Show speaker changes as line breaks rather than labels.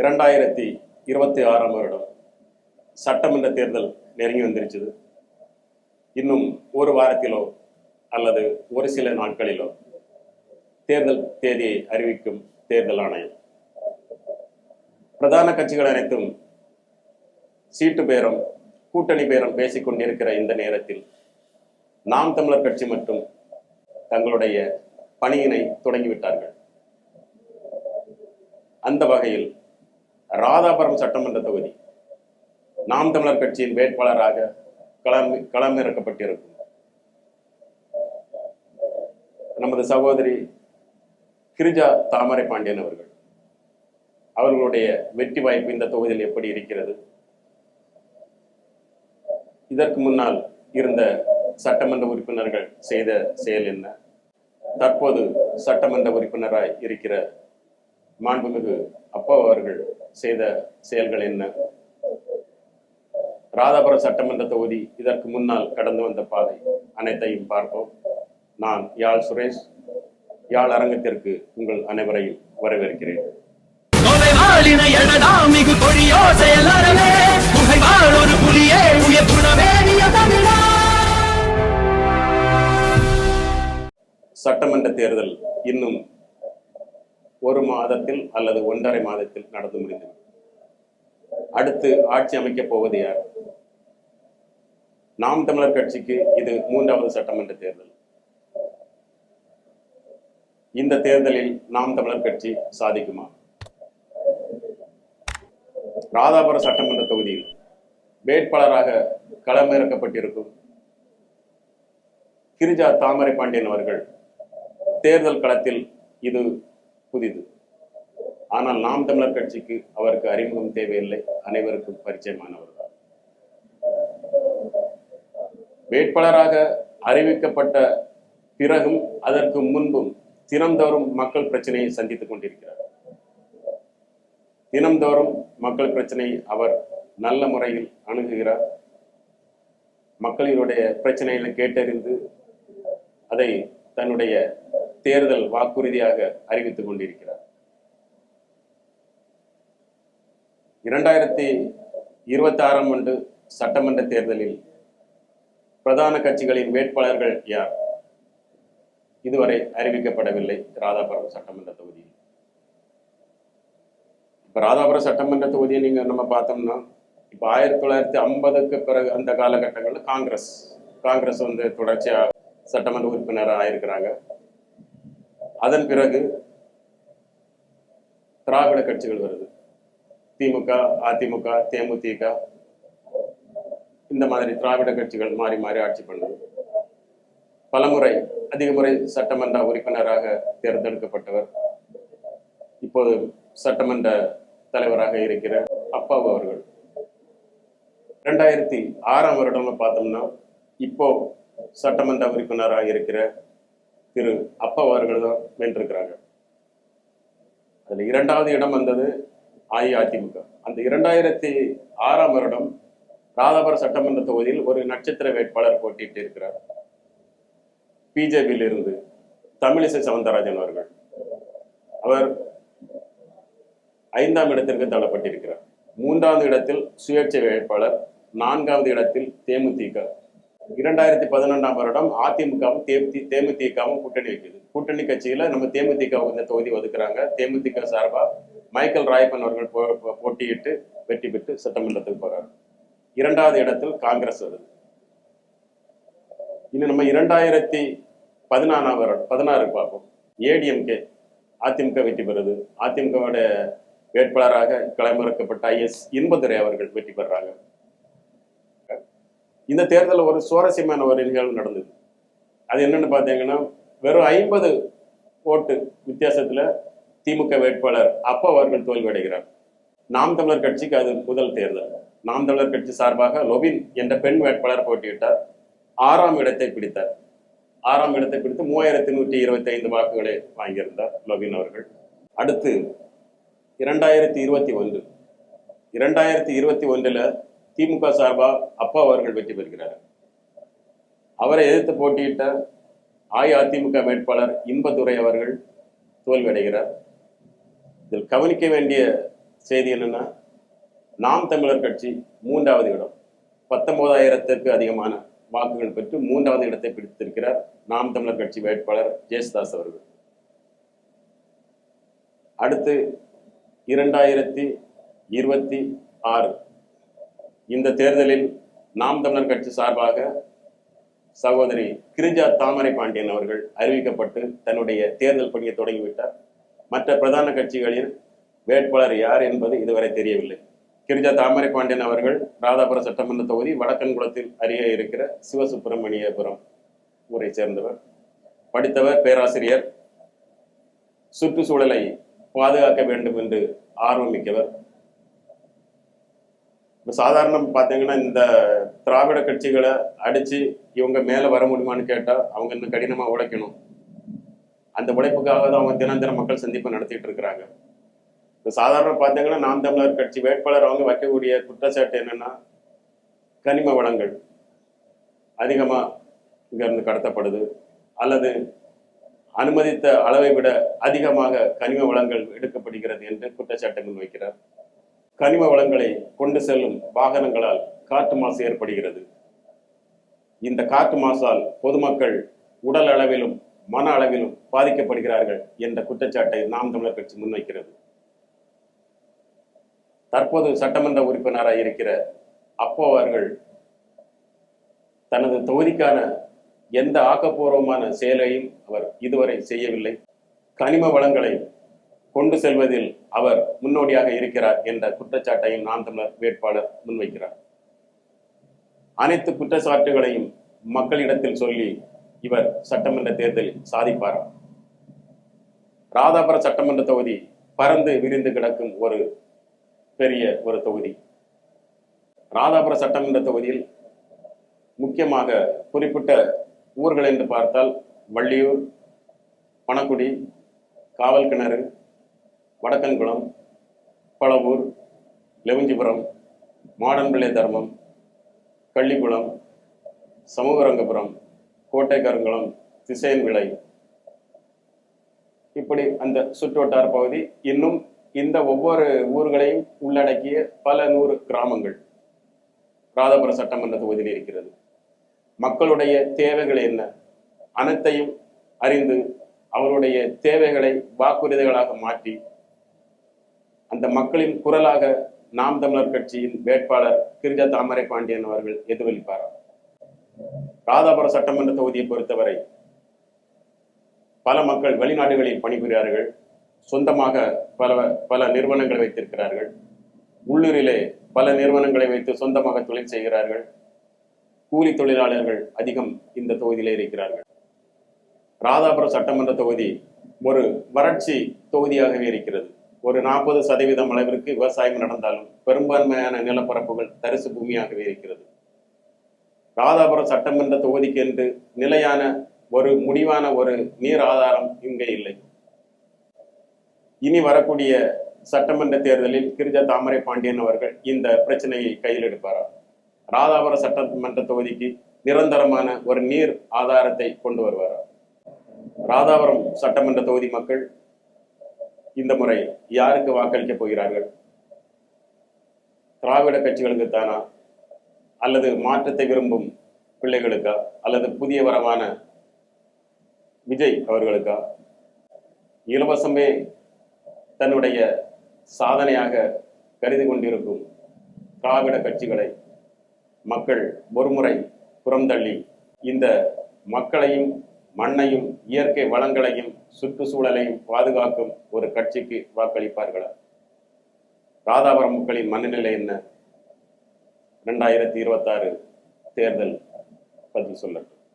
2026ஆம் வருடம் சட்டமன்ற தேர்தல் நெருங்கி வந்துருச்சுது. இன்னும் ஒரு வாரத்திலோ அல்லது ஒரு சில நாட்களிலோ தேர்தல் தேதியை அறிவிக்கும் தேர்தல் ஆணையம். பிரதான கட்சிகள் அனைத்தும் சீட்டு பேரம், கூட்டணி பேரம் பேசிக் கொண்டிருக்கிற இந்த நேரத்தில் நாம் தமிழர் கட்சி மட்டும் தங்களுடைய பணியினை தொடங்கிவிட்டார்கள். அந்த வகையில் ராதாபுரம் சட்டமன்ற தொகுதி நாம் தமிழர் கட்சியின் வேட்பாளராக களமிறக்கப்பட்டிருக்கும் நமது சகோதரி கிரிஜா தாமரை பாண்டியன் அவர்களுடைய வெற்றி வாய்ப்பு இந்த தொகுதியில் எப்படி இருக்கிறது, இதற்கு முன்னால் இருந்த சட்டமன்ற உறுப்பினர்கள் செய்த செயல் என்ன, தற்போது சட்டமன்ற உறுப்பினராய் இருக்கிற மாண்புமிகு அப்பா அவர்கள் செய்த செயல்கள் என்ன, ராதாபுரம் சட்டமன்ற தொகுதி இதற்கு முன்னால் கடந்து வந்த பாதை அனைத்தையும் பார்ப்போம். நான் யாழ் சுரேஷ், யாழ் அரங்கத்திற்கு உங்கள் அனைவரையும் வரவேற்கிறேன். சட்டமன்ற தேர்தல் இன்னும் ஒரு மாதத்தில் அல்லது 1.5 மாதத்தில் நடந்து முடிந்தது. அடுத்து ஆட்சி அமைக்கப் போவது யார்? நாம் தமிழர் கட்சிக்கு இது 3வது சட்டமன்ற தேர்தல். இந்த தேர்தலில் நாம் தமிழர் கட்சி சாதிக்குமா? ராதாபுரம் சட்டமன்ற தொகுதியில் வேட்பாளராக களமிறக்கப்பட்டிருக்கும் கிரிஜா தாமரை பாண்டியன் அவர்கள் தேர்தல் களத்தில் இது புதிது. ஆனால் நாம் தமிழர் கட்சிக்கு அவருக்கு அறிமுகம் தேவையில்லை, அனைவருக்கும் பரிச்சயமானவர் தான். வேட்பாளராக அறிவிக்கப்பட்ட பிறகும் அதற்கு முன்பும் தினந்தோறும் மக்கள் பிரச்சனையை சந்தித்துக் கொண்டிருக்கிறார். தினந்தோறும் மக்கள் பிரச்சனையை அவர் நல்ல முறையில் அணுகுகிறார். மக்களினுடைய பிரச்சனைகளை கேட்டறிந்து அதை தன்னுடைய தேர்தல் வாக்குறுதியாக அறிவித்துக் கொண்டிருக்கிறார். 2026ஆம் ஆண்டு சட்டமன்ற தேர்தலில் பிரதான கட்சிகளின் வேட்பாளர்கள் யார்? இதுவரை அறிவிக்கப்படவில்லை. ராதாபுரம் சட்டமன்ற தொகுதியில் இப்ப ராதாபுரம் சட்டமன்ற தொகுதியை நம்ம பார்த்தோம்னா, இப்ப 1950க்கு பிறகு அந்த காலகட்டங்களில் காங்கிரஸ் தொடர்ச்சியா சட்டமன்ற உறுப்பினராக ஆயிருக்கிறாங்க. அதன் பிறகு திராவிட கட்சிகள் வருது. திமுக, அதிமுக, தேமுதிக, இந்த மாதிரி திராவிட கட்சிகள் மாறி மாறி ஆட்சி பண்ணுது. பலமுறை அதிக முறை சட்டமன்ற உறுப்பினராக தேர்ந்தெடுக்கப்பட்டவர் இப்போது சட்டமன்ற தலைவராக இருக்கிற அப்பாவு அவர்கள். 2006ஆம் வருடம் பார்த்தோம்னா இப்போ சட்டமன்ற உறுப்பினராக இருக்கிற திரு அப்பா அவர்கள் தான் வென்றிருக்கிறாங்க. அதுல 2வது இடம் வந்தது அஇஅதிமுக. அந்த 2006ஆம் வருடம் ராதாபுரம் சட்டமன்ற தொகுதியில் ஒரு நட்சத்திர வேட்பாளர் போட்டியிட்டு இருக்கிறார். பிஜேபியில் இருந்து தமிழிசை சவுந்தரராஜன் அவர்கள். அவர் 5ஆம் இடத்திற்கு தள்ளப்பட்டிருக்கிறார். 3வது இடத்தில் சுயேட்சை வேட்பாளர், 4வது இடத்தில் தேமுதிக. 2011ஆம் வருடம் அதிமுகவும் தேமுதிகவும் கூட்டணி வைக்குது. கூட்டணி கட்சியில நம்ம தேமுதிக இந்த தொகுதி ஒதுக்குறாங்க. தேமுதிக சார்பா மைக்கேல் ராயப்பன் அவர்கள் போட்டியிட்டு வெற்றி பெற்று சட்டமன்றத்துக்கு போறாரு. 2வது இடத்தில் காங்கிரஸ் வருது. இன்னும் நம்ம 2016 பார்ப்போம். ஏடிஎம்கே அதிமுக வெற்றி பெறுது. அதிமுகவோட வேட்பாளராக களமிறக்கப்பட்ட IS இன்பதுரை அவர்கள் வெற்றி பெறாங்க. இந்த தேர்தலில் ஒரு சுவாரஸ்யமான ஒரு நிகழ்வு நடந்தது. அது என்னன்னு பார்த்தீங்கன்னா, வெறும் 50 ஓட்டு வித்தியாசத்துல திமுக வேட்பாளர் அப்பா அவர்கள் தோல்வி அடைகிறார். நாம் தமிழர் கட்சிக்கு அது முதல் தேர்தல். நாம் தமிழர் கட்சி சார்பாக லொபின் என்ற பெண் வேட்பாளர் போட்டியிட்டார். 6ஆம் இடத்தை பிடித்தார். 6ஆம் இடத்தை பிடித்து 3125 வாக்குகளை வாங்கியிருந்தார் லொபின் அவர்கள். அடுத்து 2021 திமுக சார்பா அப்பா அவர்கள் வெற்றி பெறுகிறார். அவரை எதிர்த்து போட்டியிட்ட அஇஅதிமுக வேட்பாளர் இன்பதுரை அவர்கள் தோல்வி அடைகிறார். இதில் கவனிக்க வேண்டிய செய்தி என்னன்னா, நாம் தமிழர் கட்சி 3வது இடம், 19,000த்திற்கு அதிகமான வாக்குகள் பெற்று 3வது இடத்தை பிடித்திருக்கிறார் நாம் தமிழர் கட்சி வேட்பாளர் ஜேசுதாஸ் அவர்கள். அடுத்து 2026 இந்த தேர்தலில் நாம் தமிழர் கட்சி சார்பாக சகோதரி கிரிஜா தாமரை பாண்டியன் அவர்கள் அறிவிக்கப்பட்டு தன்னுடைய தேர்தல் பணியை தொடங்கிவிட்டார். மற்ற பிரதான கட்சிகளில் வேட்பாளர் யார் என்பது இதுவரை தெரியவில்லை. கிரிஜா தாமரை பாண்டியன் அவர்கள் ராதாபுரம் சட்டமன்ற தொகுதி வடக்கன்குளத்தில் அருகே இருக்கிற சிவசுப்பிரமணியபுரம் ஊரை சேர்ந்தவர். படித்தவர், பேராசிரியர், சுற்றுச்சூழலை பாதுகாக்க வேண்டும் என்று ஆர்வமிக்கவர். இப்போ சாதாரணம் பார்த்தீங்கன்னா, இந்த திராவிட கட்சிகளை அடித்து இவங்க மேலே வர முடியுமான்னு கேட்டால் அவங்க இன்னும் கடினமாக உழைக்கணும். அந்த உழைப்புக்காக தான் அவங்க தினம் தினம் மக்கள் சந்திப்பை நடத்திட்டு இருக்கிறாங்க. இப்போ சாதாரண பார்த்தீங்கன்னா, நாம் தமிழர் கட்சி வேட்பாளர் அவங்க வைக்கக்கூடிய குற்றச்சாட்டு என்னன்னா, கனிம வளங்கள் அதிகமாக இங்கேருந்து கடத்தப்படுது, அல்லது அனுமதித்த அளவை விட அதிகமாக கனிம வளங்கள் எடுக்கப்படுகிறது என்று குற்றச்சாட்டை முன்வைக்கிறார். கனிம வளங்களை கொண்டு செல்லும் வாகனங்களால் காற்று மாசு ஏற்படுகிறது. இந்த காற்று மாசால் பொதுமக்கள் உடல் அளவிலும் மன அளவிலும் பாதிக்கப்படுகிறார்கள் என்ற குற்றச்சாட்டை நாம் தமிழர் கட்சி முன்வைக்கிறது. தற்போது சட்டமன்ற உறுப்பினராக இருக்கிற அப்போ அவர்கள் தனது தொகுதிக்கான எந்த ஆக்கப்பூர்வமான செயலையும் அவர் இதுவரை செய்யவில்லை. கனிம வளங்களை கொண்டு செல்வதில் அவர் முன்னோடியாக இருக்கிறார் என்ற குற்றச்சாட்டையும் நாம் தமிழர் வேட்பாளர் முன்வைக்கிறார். அனைத்து குற்றச்சாட்டுகளையும் மக்களிடத்தில் சொல்லி இவர் சட்டமன்ற தேர்தலில் சாதிப்பார். ராதாபுரம் சட்டமன்ற தொகுதி பறந்து விரிந்து கிடக்கும் ஒரு பெரிய ஒரு தொகுதி. ராதாபுரம் சட்டமன்ற தொகுதியில் முக்கியமாக குறிப்பிட்ட ஊர்கள் என்று பார்த்தால் வள்ளியூர், பணக்குடி, காவல் கிணறு, வடக்கன்குளம், பழவூர், லெவஞ்சிபுரம், மாடன்பிள்ளை தர்மம், கள்ளிக்குளம், சமூகரங்கபுரம், கோட்டை கருங்குளம், திசையன்விளை, இப்படி அந்த சுற்றுவட்டார பகுதி, இன்னும் இந்த ஒவ்வொரு ஊர்களையும் உள்ளடக்கிய பல 100 கிராமங்கள் ராதாபுரம் சட்டமன்ற தொகுதியில் இருக்கிறது. மக்களுடைய தேவைகள் என்ன அனைத்தையும் அறிந்து அவருடைய தேவைகளை வாக்குறுதிகளாக மாற்றி அந்த மக்களின் குரலாக நாம் தமிழர் கட்சியின் வேட்பாளர் கிரிஜா தாமரை பாண்டியன் அவர்கள் எதிரொலிப்பார். ராதாபுரம் சட்டமன்ற தொகுதியை பொறுத்தவரை பல மக்கள் வெளிநாடுகளில் பணிபுரிகிறார்கள், சொந்தமாக பல நிறுவனங்களை வைத்திருக்கிறார்கள், உள்ளூரிலே பல நிறுவனங்களை வைத்து சொந்தமாக தொழில் செய்கிறார்கள். கூலி தொழிலாளர்கள் அதிகம் இந்த தொகுதியிலே இருக்கிறார்கள். ராதாபுரம் சட்டமன்ற தொகுதி ஒரு வறட்சி தொகுதியாகவே இருக்கிறது. ஒரு 40% அளவிற்கு விவசாயம் நடந்தாலும் பெரும்பான்மையான நிலப்பரப்புகள் தரிசு பூமியாகவே இருக்கிறது. ராதாபுரம் சட்டமன்ற தொகுதிக்கு என்று நிலையான ஒரு முடிவான ஒரு நீர் ஆதாரம் இங்கே இல்லை. இனி வரக்கூடிய சட்டமன்ற தேர்தலில் கிரிஜா தாமரை பாண்டியன் அவர்கள் இந்த பிரச்சனையை கையில் எடுப்பாரா? ராதாபுரம் சட்டமன்ற தொகுதிக்கு நிரந்தரமான ஒரு நீர் ஆதாரத்தை கொண்டு வருவாரா? ராதாபுரம் சட்டமன்ற தொகுதி மக்கள் இந்த முறை யாருக்கு வாக்களிக்க போகிறார்கள்? திராவிட கட்சிகளுக்கு தானா, அல்லது மாற்றத்தை விரும்பும் பிள்ளைகளுக்கா, அல்லது புதிய வரமான விஜய் அவர்களுக்கா? இலவசமே தன்னுடைய சாதனையாக கருதி கொண்டிருக்கும் திராவிட கட்சிகளை மக்கள் ஒருமுறை புறந்தள்ளி இந்த மக்களையும் மண்ணையும் இயற்கை வளங்களையும் சுற்றுச்சூழலையும் பாதுகாக்கும் ஒரு கட்சிக்கு வாக்களிப்பார்களா? ராதாபுரம் மக்களின் மனநிலை என்ன? 2026 தேர்தல் பதில் சொல்லட்டும்.